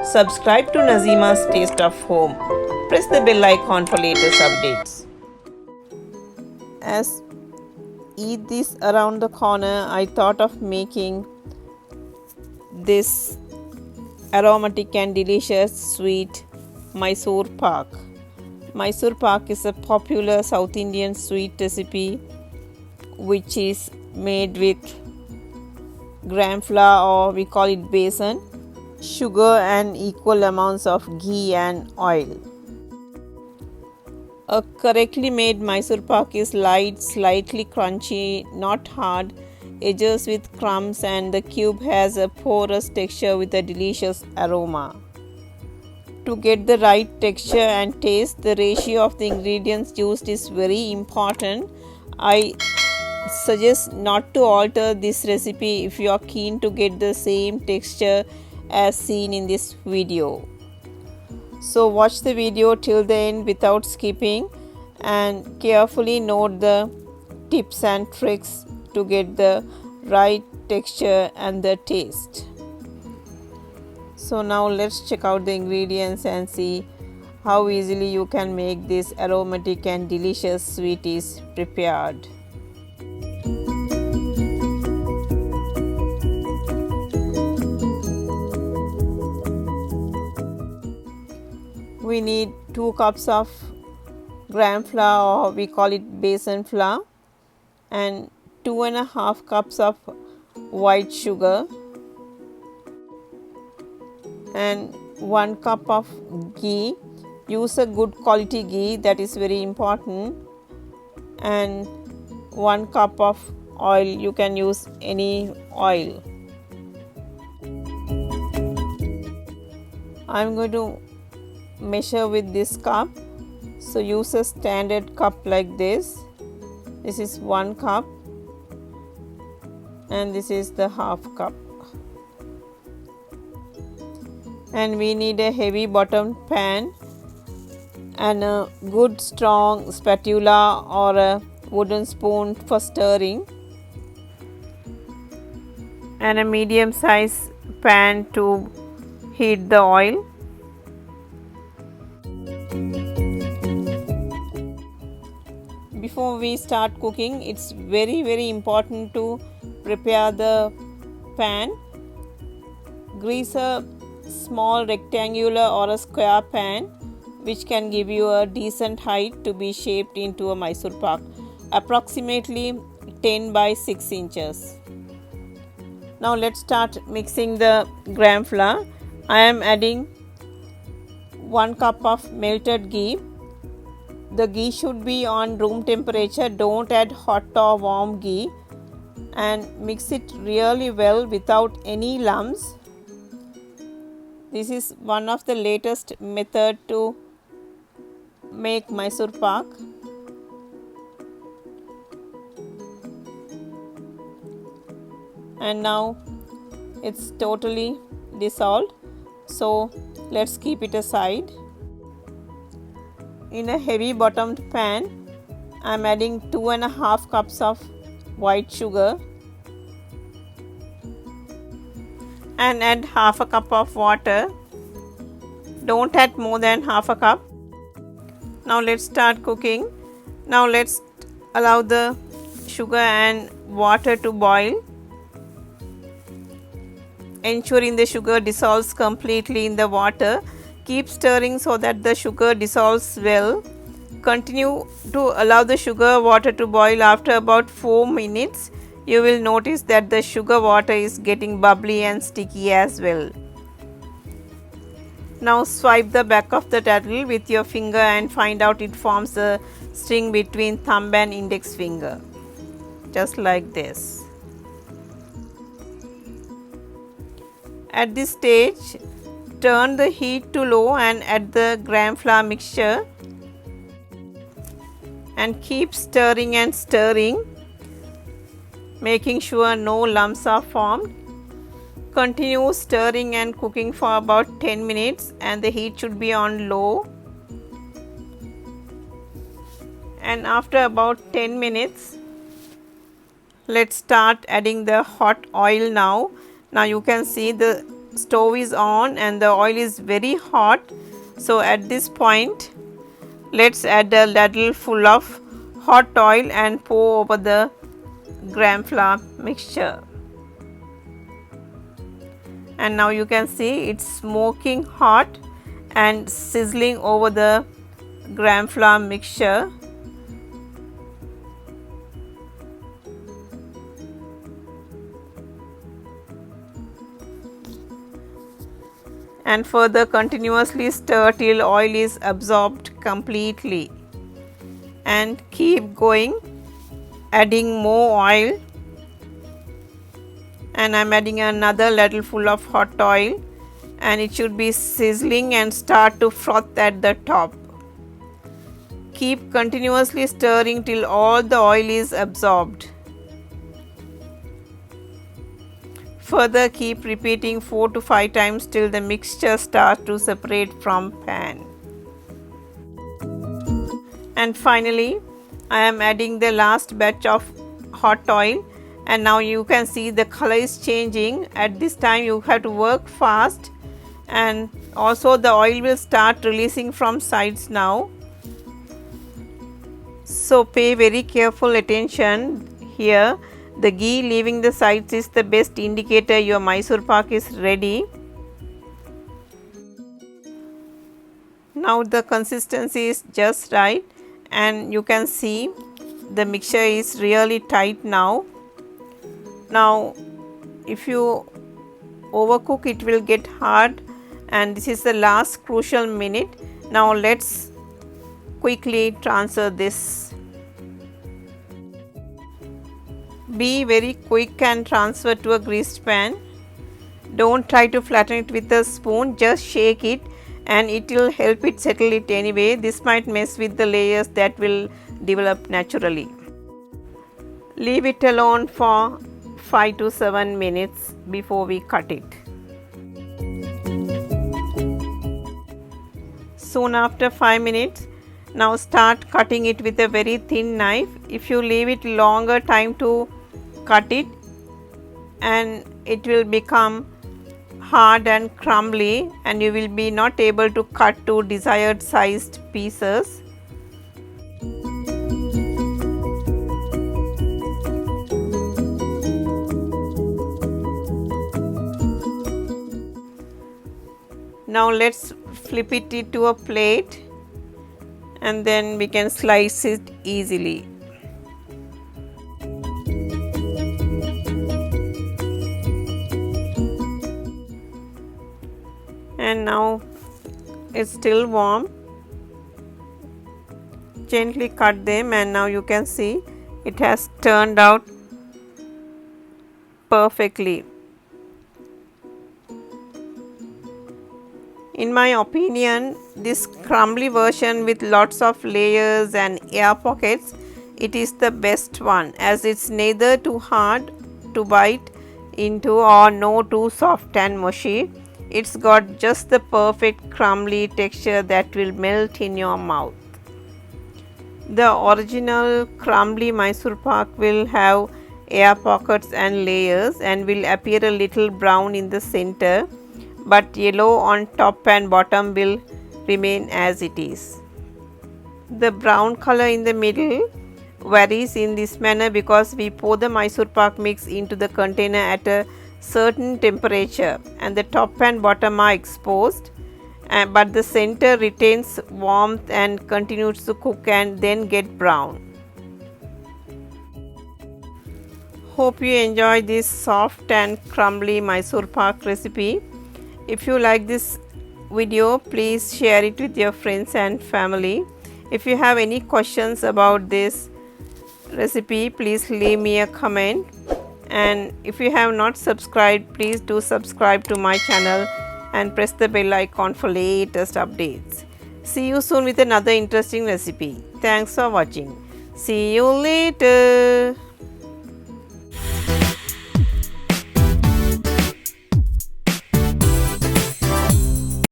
Subscribe to Nazima's Taste of Home. Press the bell icon for latest updates. As eat this around the corner, I thought of making this aromatic and delicious sweet Mysore Pak. Mysore Pak is a popular South Indian sweet recipe which is made with gram flour, or we call it besan, sugar and equal amounts of ghee and oil. A correctly made Mysore Pak is light, slightly crunchy, not hard, edges with crumbs, and the cube has a porous texture with a delicious aroma. To get the right texture and taste, the ratio of the ingredients used is very important. I suggest not to alter this recipe if you are keen to get the same texture as seen in this video. So watch the video till the end without skipping and carefully note the tips and tricks to get the right texture and the taste. So now let's check out the ingredients and see how easily you can make this aromatic and delicious sweeties prepared. We need 2 cups of gram flour, or we call it besan flour, and 2.5 cups of white sugar, and 1 cup of ghee. Use a good quality ghee, that is very important, and 1 cup of oil. You can use any oil. I am going to measure with this cup, so use a standard cup like this. This is 1 cup and this is the half cup. And we need a heavy bottomed pan and a good strong spatula or a wooden spoon for stirring, and a medium size pan to heat the oil. Before we start cooking, it's very important to prepare the pan. Grease a small rectangular or a square pan which can give you a decent height to be shaped into a Mysore Pak, approximately 10 by 6 inches. Now let's start mixing the gram flour. I am adding 1 cup of melted ghee. The ghee should be on room temperature. Don't add hot or warm ghee, and mix it really well without any lumps. This is one of the latest method to make Mysore Pak. And now it's totally dissolved, so let's keep it aside. In a heavy bottomed pan, I am adding 2.5 cups of white sugar and add half a cup of water. Don't add more than half a cup. Now let's start cooking. Now let's allow the sugar and water to boil, ensuring the sugar dissolves completely in the water. Keep stirring so that the sugar dissolves well. Continue to allow the sugar water to boil. After about 4 minutes, you will notice that the sugar water is getting bubbly and sticky as well. Now swipe the back of the ladle with your finger and find out it forms a string between thumb and index finger, just like this. At this stage, turn the heat to low and add the gram flour mixture and keep stirring and stirring, making sure no lumps are formed. Continue stirring and cooking for about 10 minutes and the heat should be on low. And after about 10 minutes, let's start adding the hot oil now. Now you can see the stove is on and the oil is very hot. So at this point, let's add a ladle full of hot oil and pour over the gram flour mixture. And now you can see it's smoking hot and sizzling over the gram flour mixture. And further continuously stir till oil is absorbed completely, and keep going, adding more oil. And I am adding another ladle full of hot oil, and it should be sizzling and start to froth at the top. Keep continuously stirring till all the oil is absorbed. Further keep repeating 4 to 5 times till the mixture starts to separate from pan. And finally, I am adding the last batch of hot oil, and now you can see the color is changing. At this time you have to work fast, and also the oil will start releasing from sides now. So pay very careful attention here. The ghee leaving the sides is the best indicator your Mysore pak is ready. Now the consistency is just right, and you can see the mixture is really tight now. Now if you overcook it will get hard, and this is the last crucial minute. Now let's quickly transfer this. Be very quick and transfer to a greased pan. Don't try to flatten it with a spoon, just shake it and it will help it settle it anyway. This might mess with the layers that will develop naturally. Leave it alone for 5 to 7 minutes before we cut it. Soon after 5 minutes, now start cutting it with a very thin knife. If you leave it longer time to cut it, and it will become hard and crumbly, and you will be not able to cut to desired sized pieces. Now let's flip it into a plate, and then we can slice it easily. And now it's still warm. Gently cut them, and now you can see it has turned out perfectly. In my opinion, this crumbly version with lots of layers and air pockets, it is the best one, as it's neither too hard to bite into or no too soft and mushy. It's got just the perfect crumbly texture that will melt in your mouth. The original crumbly Mysore pak will have air pockets and layers and will appear a little brown in the center, but yellow on top and bottom will remain as it is. The brown color in the middle varies in this manner because we pour the Mysore pak mix into the container at a certain temperature, and the top and bottom are exposed, but the center retains warmth and continues to cook and then get brown. Hope you enjoy this soft and crumbly Mysore pak recipe. If you like this video, please share it with your friends and family. If you have any questions about this recipe, please leave me a comment. And if you have not subscribed, please do subscribe to my channel and press the bell icon for latest updates. See you soon with another interesting recipe. Thanks for watching. See you later.